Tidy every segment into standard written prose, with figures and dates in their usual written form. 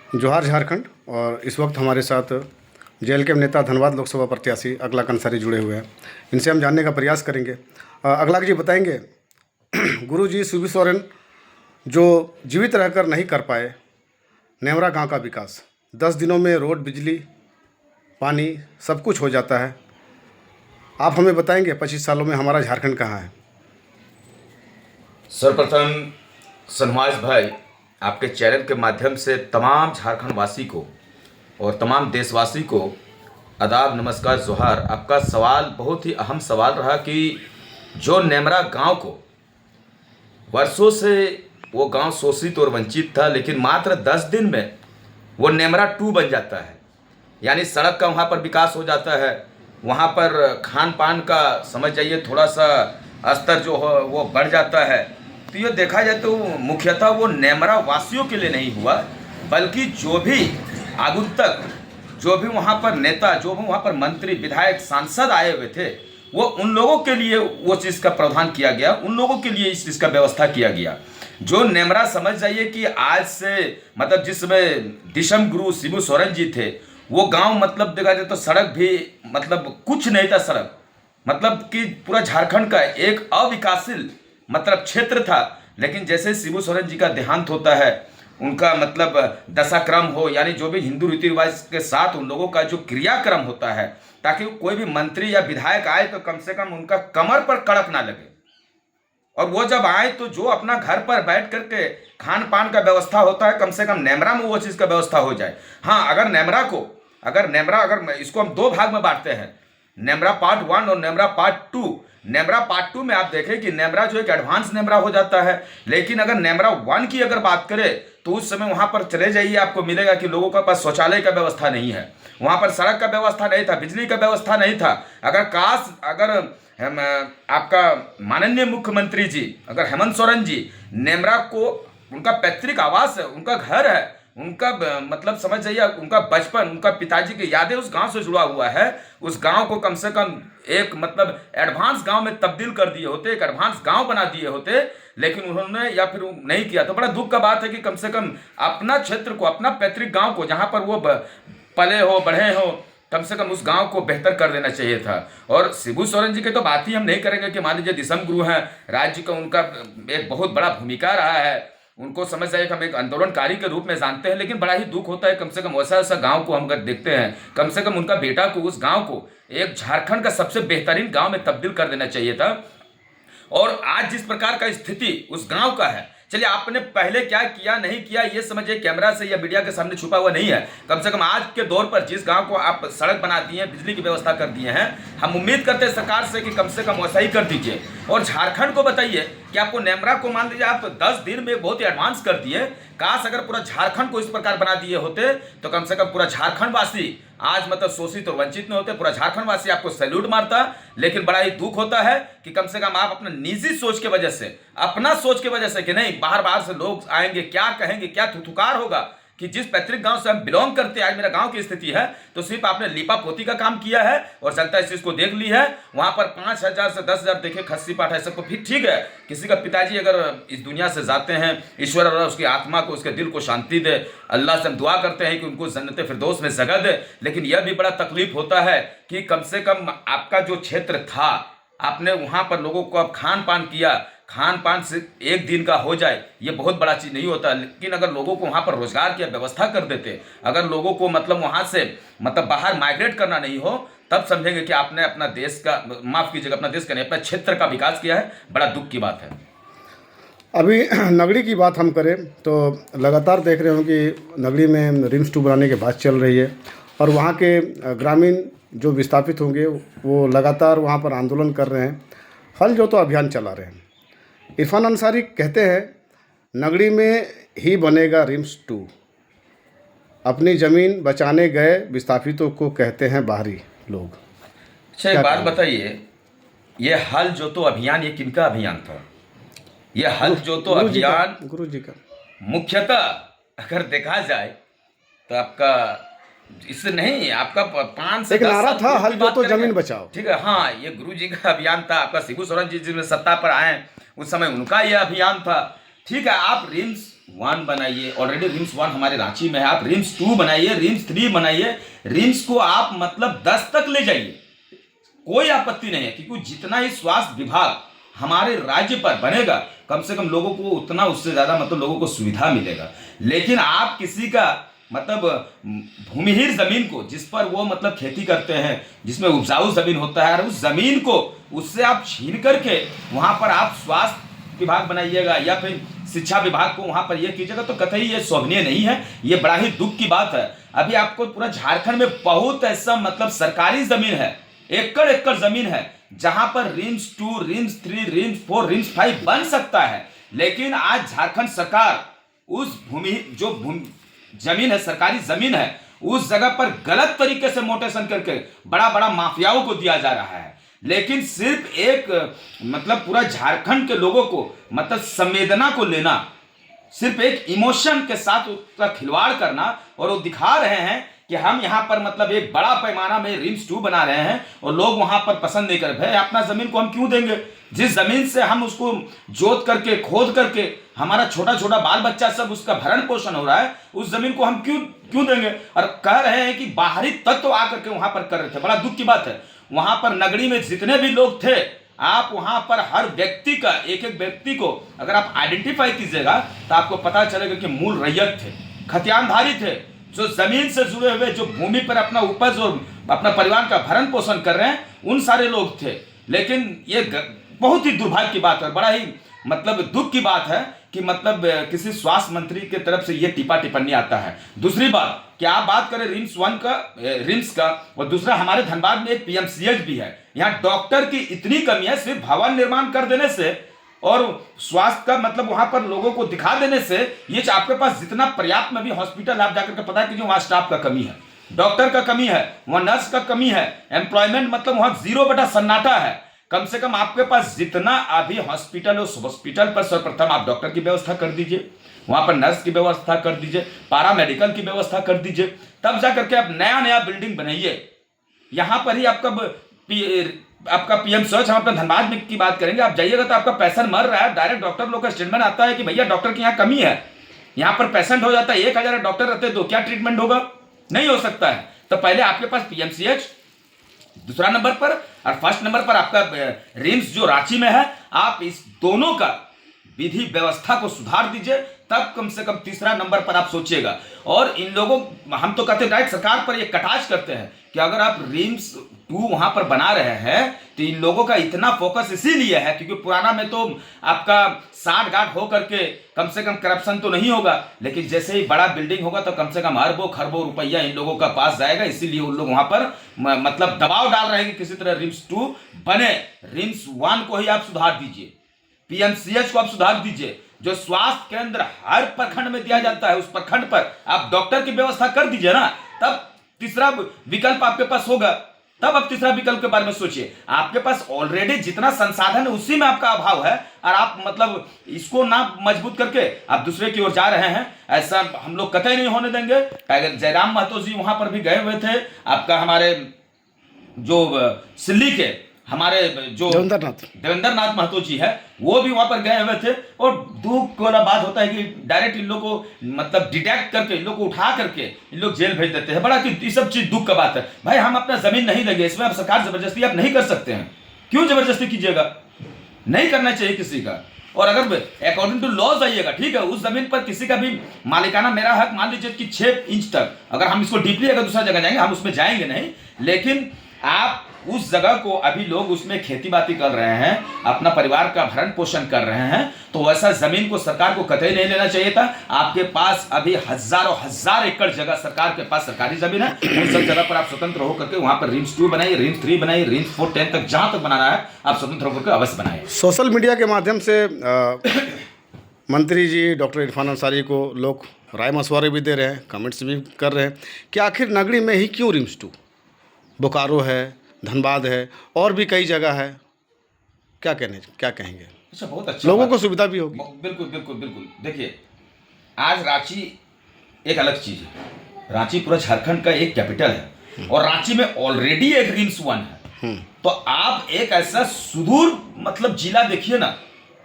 जोहार झारखंड। और इस वक्त हमारे साथ जेएलके नेता धनबाद लोकसभा प्रत्याशी अखलाक अंसारी जुड़े हुए हैं। इनसे हम जानने का प्रयास करेंगे। अखलाक जी बताएंगे गुरु जी शिबू सोरेन जो जीवित रहकर नहीं कर पाए नेवरा गांव का विकास, 10 दिनों में रोड, बिजली, पानी सब कुछ हो जाता है। आप हमें बताएंगे 25 सालों में हमारा झारखंड कहाँ है? सर्वप्रथम सनमाज भाई, आपके चैनल के माध्यम से तमाम झारखंड वासी को और तमाम देशवासी को आदाब, नमस्कार, जोहार। आपका सवाल बहुत ही अहम सवाल रहा कि जो नेमरा गांव को वर्षों से वो गांव शोषित और वंचित था, लेकिन मात्र 10 दिन में वो नेमरा 2 बन जाता है। यानी सड़क का वहाँ पर विकास हो जाता है, वहाँ पर खान पान का समझ जाइए थोड़ा सा स्तर जो हो वो बढ़ जाता है। तो ये देखा जाए तो मुख्यतः वो नेमरा वासियों के लिए नहीं हुआ, बल्कि जो भी आगु तक जो भी वहाँ पर नेता, जो भी वहाँ पर मंत्री, विधायक, सांसद आए हुए थे, वो उन लोगों के लिए वो चीज़ का प्रावधान किया गया, उन लोगों के लिए इस चीज़ का व्यवस्था किया गया। जो नेमरा समझ जाइए कि आज से मतलब जिसमें दिशम गुरु शिबू सोरेन जी थे, वो गांव मतलब देखा जाए तो सड़क भी मतलब कुछ नहीं था। सड़क मतलब कि पूरा झारखंड का एक अविकासशील मतलब क्षेत्र था। लेकिन जैसे शिबू सोरेन जी का देहांत होता है, उनका मतलब दशाक्रम हो, यानी जो भी हिंदू रीति रिवाज के साथ उन लोगों का जो क्रियाक्रम होता है, ताकि कोई भी मंत्री या विधायक आए तो कम से कम उनका कमर पर कड़क ना लगे। और वो जब आए तो जो अपना घर पर बैठ करके खान पान का व्यवस्था होता है, कम से कम नेमरा में वो चीज़ का व्यवस्था हो जाए। हाँ, अगर इसको हम 2 भाग में बांटते हैं, नेमरा पार्ट 1 और नेमरा पार्ट 2। नेमरा पार्ट 2 में आप देखें कि नेमरा जो एक एडवांस नेमरा हो जाता है। लेकिन अगर नेमरा 1 की अगर बात करें तो उस समय वहाँ पर चले जाइए, आपको मिलेगा कि लोगों के पास शौचालय का व्यवस्था नहीं है, वहाँ पर सड़क का व्यवस्था नहीं था, बिजली का व्यवस्था नहीं था। अगर आपका माननीय मुख्यमंत्री जी, अगर हेमंत सोरेन जी नेमरा को, उनका पैतृक आवास है, उनका घर है, उनका मतलब समझ जाइए उनका बचपन, उनका पिताजी की यादें उस गांव से जुड़ा हुआ है, उस गांव को कम से कम एक मतलब एडवांस गांव में तब्दील कर दिए होते, एक एडवांस गांव बना दिए होते। लेकिन उन्होंने या फिर नहीं किया। तो बड़ा दुख का बात है कि कम से कम अपना क्षेत्र को, अपना पैतृक गांव को, जहां पर वो पले हो, बढ़े हो, कम से कम उस गांव को बेहतर कर देना चाहिए था। और शिबू सोरेन जी की तो बात ही हम नहीं करेंगे कि मान लीजिए दिसम गुरु हैं, राज्य का उनका एक बहुत बड़ा भूमिका रहा है, उनको समझ जाए कि हम एक आंदोलनकारी के रूप में जानते हैं। लेकिन बड़ा ही दुख होता है, कम से कम वैसा गांव को हम अगर देखते हैं, कम से कम उनका बेटा को, उस गांव को एक झारखंड का सबसे बेहतरीन गांव में तब्दील कर देना चाहिए था। और आज जिस प्रकार का स्थिति उस गांव का है, चलिए आपने पहले क्या किया नहीं किया ये समझिए कैमरा से या मीडिया के सामने छुपा हुआ नहीं है। कम से कम आज के दौर पर जिस गांव को आप सड़क बना दिए हैं, बिजली की व्यवस्था कर दिए हैं, हम उम्मीद करते हैं सरकार से कि कम से कम वैसा ही कर दीजिए। और झारखंड को बताइए कि आपको नेमरा को मान लीजिए आप 10 दिन में बहुत ही एडवांस कर दिए, काश अगर पूरा झारखंड को इस प्रकार बना दिए होते तो कम से कम पूरा झारखंड वासी आज मतलब शोषित और वंचित नहीं होते, पूरा झारखंड वासी आपको सैल्यूट मारता। लेकिन बड़ा ही दुख होता है कि कम से कम आप अपना निजी सोच के वजह से, अपना सोच की वजह से कि नहीं बाहर बाहर से लोग आएंगे, क्या कहेंगे, क्या थुथुकार होगा, कि जिस पैतृक गांव से हम बिलोंग करते हैं, आज मेरा गांव की स्थिति है, तो सिर्फ आपने लीपा पोती का काम किया है और जनता इस चीज को देख ली है। वहां पर 5,000 से 10,000 देखे खस्सी पाठ है, सबको फिर ठीक है। किसी का पिताजी अगर इस दुनिया से जाते हैं, ईश्वर अल्लाह उसकी आत्मा को, उसके दिल को शांति दे, अल्लाह से हम दुआ करते हैं कि उनको जन्नत फिरदौस में जगह दे। लेकिन यह भी बड़ा तकलीफ होता है कि कम से कम आपका जो क्षेत्र था, आपने वहां पर लोगों को अब खान पान किया, खान पान से एक दिन का हो जाए ये बहुत बड़ा चीज़ नहीं होता। लेकिन अगर लोगों को वहाँ पर रोजगार की व्यवस्था कर देते, अगर लोगों को मतलब वहाँ से मतलब बाहर माइग्रेट करना नहीं हो, तब समझेंगे कि आपने अपना देश का, माफ़ कीजिएगा, अपना देश का नहीं, अपना क्षेत्र का विकास किया है। बड़ा दुख की बात है। अभी नगड़ी की बात हम करें तो लगातार देख रहे हो कि नगड़ी में रिम्स 2 बनाने की बात चल रही है और वहाँ के ग्रामीण जो विस्थापित होंगे वो लगातार वहाँ पर आंदोलन कर रहे हैं, हल जोतो अभियान चला रहे हैं। इरफान अंसारी कहते हैं नगड़ी में ही बनेगा रिम्स 2। अपनी ज़मीन बचाने गए विस्थापितों को कहते हैं बाहरी लोग। अच्छा, एक बात बताइए, ये हल जोतो अभियान ये किनका अभियान था? ये हल जोतो अभियान गुरु जी का मुख्यतः अगर देखा जाए तो आपका इससे नहीं, आपका 5 से एक 10 नारा साल था, पूर्व हल की बात जोतो करेंगे। जमीन बचाओ। ठीक है, हाँ, ये गुरु जी का अभियान था। आपका शिबू सोरेन जी जिसमें सत्ता पर आए उस समय उनका यह अभियान था। ठीक है, आप रिम्स वन बनाइए, ऑलरेडी रिम्स वन हमारे रांची में है, आप रिम्स 2 बनाइए, रिम्स 3 बनाइए, रिम्स को आप मतलब 10 तक ले जाइए, कोई आपत्ति नहीं है। क्योंकि जितना ही स्वास्थ्य विभाग हमारे राज्य पर बनेगा, कम से कम लोगों को उतना, उससे ज्यादा मतलब लोगों को सुविधा मिलेगा। लेकिन आप किसी का मतलब भूमिहीन जमीन को, जिस पर वो मतलब खेती करते हैं, जिसमें उपजाऊ जमीन होता है, और उस जमीन को उससे आप छीन करके वहां पर आप स्वास्थ्य विभाग बनाइएगा या फिर शिक्षा विभाग को वहां पर ये कीजिएगा, तो कतई ये शोभनीय नहीं है। ये बड़ा ही दुख की बात है। अभी आपको पूरा झारखंड में बहुत ऐसा मतलब सरकारी जमीन है, एकड़ एकड़ जमीन है, जहां पर रिम्स 2, रिम्स 3, रिम्स 4, रिम्स 5 बन सकता है। लेकिन आज झारखंड सरकार उस जमीन है, सरकारी जमीन है, उस जगह पर गलत तरीके से मोटेशन करके बड़ा बड़ा माफियाओं को दिया जा रहा है। लेकिन सिर्फ एक मतलब पूरा झारखंड के लोगों को मतलब संवेदना को लेना, सिर्फ एक इमोशन के साथ उसका खिलवाड़ करना, और वो दिखा रहे हैं कि हम यहाँ पर मतलब एक बड़ा पैमाना में रिम्स 2 बना रहे हैं और लोग वहां पर पसंद नहीं कर रहे। भाई अपना जमीन को हम क्यों देंगे? जिस जमीन से हम उसको जोत करके खोद करके हमारा छोटा छोटा बाल बच्चा सब उसका भरण पोषण हो रहा है, उस जमीन को हम क्यों देंगे? और कह रहे हैं कि बाहरी तत्व आकर के वहां पर कर रहे थे। बड़ा दुख की बात है। वहां पर नगरी में जितने भी लोग थे, आप वहां पर हर व्यक्ति का, एक एक व्यक्ति को अगर आप आइडेंटिफाई कीजिएगा तो आपको पता चलेगा कि मूल रैयत थे, खतियानधारी थे, जो जमीन से जुड़े हुए, जो भूमि पर अपना उपज और अपना परिवार का भरण पोषण कर रहे हैं, उन सारे लोग थे। लेकिन ये बहुत ही दुर्भाग्य की बात है, बड़ा ही मतलब दुख की बात है कि मतलब किसी स्वास्थ्य मंत्री की तरफ से ये टिप्पणी आता है। दूसरी बात कि आप बात करें रिम्स का, और दूसरा हमारे धनबाद में एक पीएमसीएच भी है। यहाँ डॉक्टर की इतनी कमी है, सिर्फ भवन निर्माण कर देने से और स्वास्थ्य का मतलब वहां पर लोगों को दिखा देने से, ये आपके पास जितना पर्याप्त में भी हॉस्पिटल आप जाकर के पता कीजिए, वहां स्टाफ का कमी है, डॉक्टर का कमी है, वहां नर्स का कमी है, एम्प्लॉयमेंट मतलब वहां 0 सन्नाटा है। कम से कम आपके पास जितना अभी हॉस्पिटल, उस हॉस्पिटल पर सर्वप्रथम आप डॉक्टर की व्यवस्था कर दीजिए, वहां पर नर्स की व्यवस्था कर दीजिए, पैरामेडिकल की व्यवस्था कर दीजिए, तब जाकर के आप नया नया बिल्डिंग बनाइए। यहां पर ही आपका पीएमसीएच, हम अपने धनबाद में की बात करेंगे, आप जाइएगा तो आपका पेशेंट मर रहा है, डायरेक्ट डॉक्टर लोग का स्टेटमेंट आता है कि भैया डॉक्टर की यहाँ कमी है, यहाँ पर पेशेंट हो जाता है 1000 डॉक्टर रहते तो क्या ट्रीटमेंट होगा? नहीं हो सकता है। तो पहले आपके पास पीएमसीएच दूसरा नंबर पर, और फर्स्ट नंबर पर आपका रिम्स जो रांची में है, आप इस दोनों का विधि व्यवस्था को सुधार दीजिए, तब कम से कम तीसरा नंबर पर आप सोचिएगा। और इन लोगों, हम तो कहते हैं डायरेक्ट सरकार पर ये कटाक्ष करते हैं कि अगर आप रिम्स 2 वहां पर बना रहे हैं तो इन लोगों का इतना फोकस इसीलिए है क्योंकि पुराना में तो आपका साठ गांठ हो करके कम से कम करप्शन तो नहीं होगा, लेकिन जैसे ही बड़ा बिल्डिंग होगा तो कम से कम अरबों खरबों रुपया इन लोगों का पास जाएगा। इसीलिए उन लोग वहां पर मतलब दबाव डाल रहे हैं कि किसी तरह रिम्स 2 बने। रिम्स 1 को ही आप सुधार दीजिए, पीएमसीएच को आप सुधार दीजिए, जो स्वास्थ्य केंद्र हर प्रखंड में दिया जाता है, उस प्रखंड पर आप डॉक्टर की व्यवस्था कर दीजिए ना, तब तीसरा विकल्प आपके पास होगा। तब आप तीसरा विकल्प के बारे में सोचिए। आपके पास ऑलरेडी जितना संसाधन है उसी में आपका अभाव है, और आप मतलब इसको ना मजबूत करके आप दूसरे की ओर जा रहे हैं। ऐसा हम लोग कतई नहीं होने देंगे। अगर जयराम महतो जी वहां पर भी गए हुए थे, आपका हमारे जो सिल्ली के हमारे जो देवेंद्र नाथ महतो जी है, वो भी वहां पर गए हुए थे। और दुख वाला बात होता है कि डायरेक्ट इन लोग को मतलब डिटेक्ट करके, इन लोग को उठा करके इन लोग जेल भेज देते हैं। बड़ा कि ये सब चीज दुख का बात है। भाई हम अपना जमीन नहीं देंगे, इसमें आप सरकार जबरदस्ती आप नहीं कर सकते हैं। क्यों जबरदस्ती कीजिएगा? नहीं करना चाहिए किसी का। और अगर अकॉर्डिंग टू लॉ जाइएगा, ठीक है, उस जमीन पर किसी का भी मालिकाना मेरा हक मान लीजिए कि 6 इंच तक, अगर हम इसको डीपली अगर दूसरा जगह जाएंगे, हम उसमें जाएंगे नहीं, लेकिन आप उस जगह को अभी लोग उसमें खेती बाती कर रहे हैं, अपना परिवार का भरण पोषण कर रहे हैं, तो वैसा जमीन को सरकार को कतई नहीं लेना चाहिए था। आपके पास अभी हजारों हजार एकड़ जगह सरकार के पास सरकारी जमीन है, उन सब जगह पर आप स्वतंत्र होकर के वहां पर रिम्स 2 बनाइए, रिम्स 3 बनाइए, रिम्स 4, 10 तक जहां तक बनाना है आप स्वतंत्र होकर के अवश्य बनाइए। सोशल मीडिया के माध्यम से मंत्री जी डॉक्टर इरफान अंसारी को लोग राय मशवरे भी दे रहे हैं, कमेंट्स भी कर रहे हैं कि आखिर नगरी में ही क्यों रिम्स 2? बोकारो है, धनबाद है, और भी कई जगह है। क्या कहेंगे? अच्छा, बहुत अच्छा, लोगों को सुविधा भी होगी। बिल्कुल बिल्कुल बिल्कुल। देखिए, आज रांची एक अलग चीज है। रांची पूरा झारखंड का एक कैपिटल है, और रांची में ऑलरेडी एक रिम्स 1 है। तो आप एक ऐसा सुदूर मतलब जिला देखिए ना,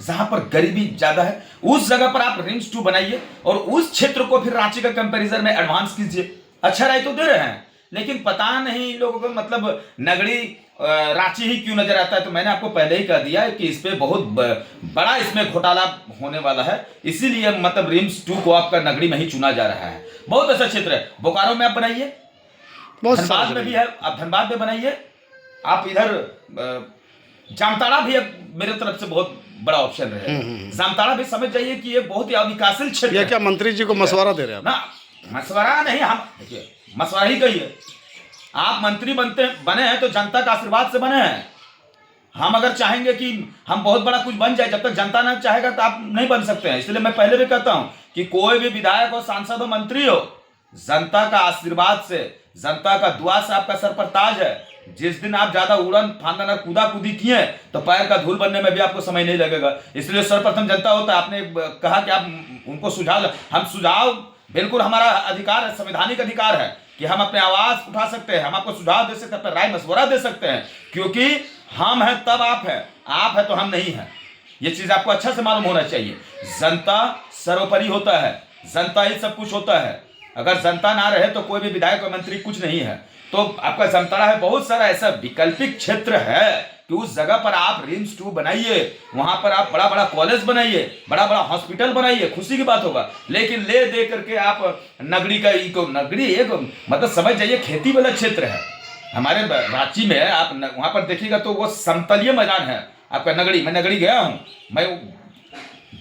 जहां पर गरीबी ज्यादा है, उस जगह पर आप रिम्स 2 बनाइए और उस क्षेत्र को फिर रांची का कंपैरिजन में एडवांस कीजिए। अच्छा राय तो दे रहे हैं, लेकिन पता नहीं इन लोगों को मतलब नगड़ी रांची ही क्यों नजर आता है। तो मैंने आपको पहले ही कह दिया है कि इस पे बहुत बड़ा इसमें घोटाला होने वाला है, इसीलिए मतलब रिम्स 2 को आपका नगड़ी में ही चुना जा रहा है। बहुत अच्छा क्षेत्र है। बोकारो में आप बनाइए, धनबाद में भी है, आप धनबाद में बनाइए, आप इधर जामताड़ा भी अब मेरे तरफ से बहुत बड़ा ऑप्शन रहे। जामताड़ा भी समझ जाइए कि ये बहुत ही अविकासिल क्षेत्र है। क्या मंत्री जी को मशवरा दे रहे हैं ना? मशवरा नहीं, हम देखिए मशवरा ही कहिए। आप मंत्री बने हैं तो जनता का आशीर्वाद से बने हैं। हम अगर चाहेंगे कि हम बहुत बड़ा कुछ बन जाए, जब तक जनता ना चाहेगा तो आप नहीं बन सकते हैं। इसलिए मैं पहले भी कहता हूं कि कोई भी विधायक हो, सांसद हो, मंत्री हो, जनता का आशीर्वाद से, जनता का दुआ से आपका सर पर ताज है। जिस दिन आप ज्यादा उड़न फांदन और कूदा कूदी किए तो पैर का धूल बनने में भी आपको समय नहीं लगेगा। इसलिए सर्वप्रथम जनता होता है। आपने कहा कि आप उनको सुझाव, हम सुझाव बिल्कुल हमारा अधिकार है, संवैधानिक अधिकार है कि हम अपने आवाज उठा सकते हैं, हम आपको सुझाव दे सकते हैं, अपना राय मशवरा दे सकते हैं, क्योंकि हम हैं तब आप हैं, आप है तो हम नहीं हैं। ये चीज आपको अच्छा से मालूम होना चाहिए। जनता सर्वोपरि होता है, जनता ही सब कुछ होता है। अगर जनता ना रहे तो कोई भी विधायक और मंत्री कुछ नहीं है। तो आपका जामताड़ा है, बहुत सारा ऐसा वैकल्पिक क्षेत्र है कि उस जगह पर आप रिम्स 2 बनाइए, वहां पर आप बड़ा बड़ा कॉलेज बनाइए, बड़ा बड़ा हॉस्पिटल बनाइए, खुशी की बात होगा। लेकिन ले दे करके आप नगरी का नगरी एक मतलब समझ जाइए खेती वाला क्षेत्र है। हमारे रांची में आप वहां पर देखिएगा तो वो समतलीय मैदान है आपका नगरी। मैं नगरी गया हूं, मैं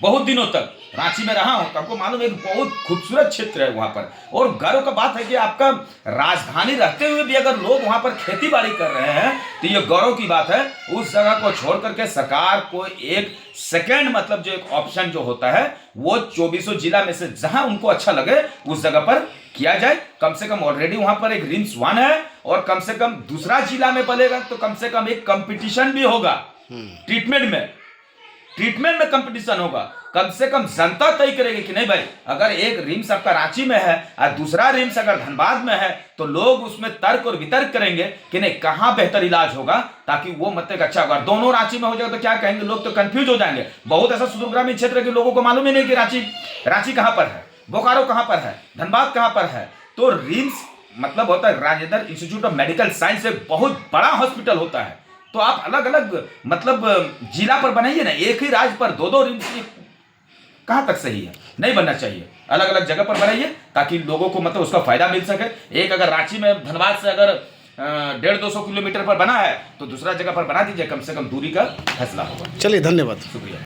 बहुत दिनों तक रांची में रहा हूं, तो आपको मालूम एक बहुत खूबसूरत क्षेत्र है वहां पर। और गर्व का बात है कि आपका राजधानी रहते हुए भी अगर लोग वहां पर खेती बाड़ी कर रहे हैं तो ये गौरव की बात है। उस जगह को छोड़ करके सरकार को एक सेकेंड मतलब जो एक ऑप्शन जो होता है वो 24 जिला में से जहां उनको अच्छा लगे उस जगह पर किया जाए। कम से कम ऑलरेडी वहां पर एक रिम्स 1 है और कम से कम दूसरा जिला में बनेगा तो कम से कम एक कंपटीशन भी होगा ट्रीटमेंट में कंपटीशन होगा। कम से कम जनता तय करेगी कि नहीं भाई, अगर एक रिम्स आपका रांची में है और दूसरा रिम्स अगर धनबाद में है तो लोग उसमें तर्क और वितर्क करेंगे कि नहीं कहां बेहतर इलाज होगा, ताकि वो मतलब अच्छा होगा। दोनों रांची में हो जाएगा तो क्या कहेंगे लोग, तो कंफ्यूज हो जाएंगे। बहुत ऐसा सुदूर ग्रामीण क्षेत्र के लोगों को मालूम ही नहीं कि रांची कहां पर है, बोकारो कहां पर है, धनबाद कहां पर है। तो रिम्स मतलब होता है Rajendra institute of medical science, एक बहुत बड़ा हॉस्पिटल होता है। तो आप अलग अलग मतलब जिला पर बनाइए ना, एक ही राज्य पर दो रिम्स, कहां तक सही है? नहीं बनना चाहिए। अलग अलग जगह पर बनाइए ताकि लोगों को मतलब उसका फायदा मिल सके। एक अगर रांची में धनबाद से अगर 150-200 किलोमीटर पर बना है तो दूसरा जगह पर बना दीजिए, कम से कम दूरी का फैसला होगा। चलिए, धन्यवाद, शुक्रिया।